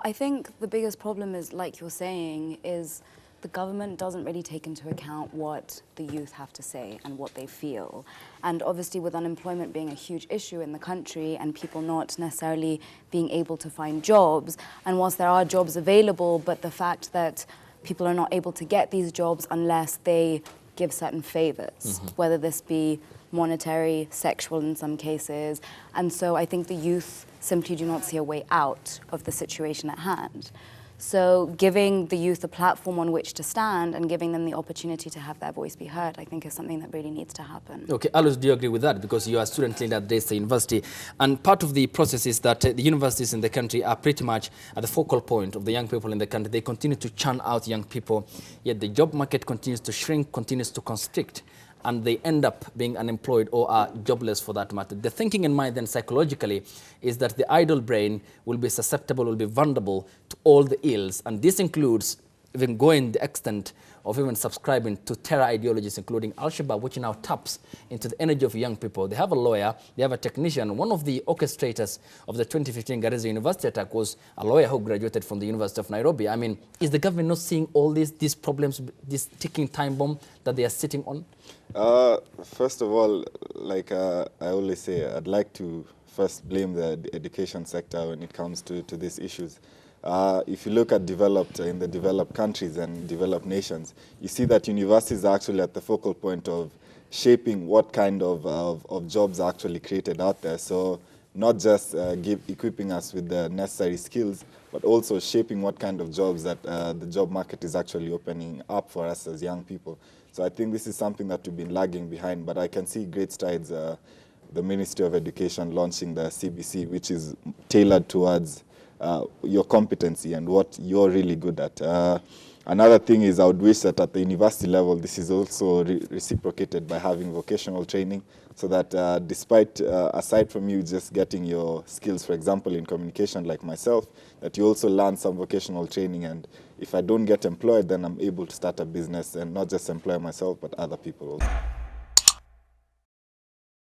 I think the biggest problem is, like you're saying, is the government doesn't really take into account what the youth have to say and what they feel. And obviously with unemployment being a huge issue in the country and people not necessarily being able to find jobs, and whilst there are jobs available, but the fact that people are not able to get these jobs unless they give certain favors, whether this be monetary, sexual in some cases. And so I think the youth simply do not see a way out of the situation at hand. So giving the youth a platform on which to stand and giving them the opportunity to have their voice be heard, I think is something that really needs to happen. Okay, Alois, do you agree with that? Because you are a student leader at the university, and part of the process is that the universities in the country are pretty much at the focal point of the young people in the country. They continue to churn out young people, yet the job market continues to shrink, continues to constrict, and they end up being unemployed or are jobless for that matter. The thinking in mind then psychologically is that the idle brain will be susceptible, will be vulnerable to all the ills, and this includes even going the extent of even subscribing to terror ideologies, including Al-Shabaab, which now taps into the energy of young people. They have a lawyer, they have a technician. One of the orchestrators of the 2015 Garissa University attack was a lawyer who graduated from the University of Nairobi. I mean, is the government not seeing all these problems, this ticking time bomb that they are sitting on? First of all, like I always say, I'd like to first blame the education sector when it comes to these issues. If you look at in the developed countries and developed nations, you see that universities are actually at the focal point of shaping what kind of jobs are actually created out there. So not just equipping us with the necessary skills, but also shaping what kind of jobs that the job market is actually opening up for us as young people. So I think this is something that we've been lagging behind, but I can see great strides. The Ministry of Education launching the CBC, which is tailored towards your competency and what you're really good at. Another thing is I would wish that at the university level, this is also reciprocated by having vocational training, so that despite, aside from you just getting your skills, for example, in communication like myself, that you also learn some vocational training, and if I don't get employed, then I'm able to start a business and not just employ myself, but other people also.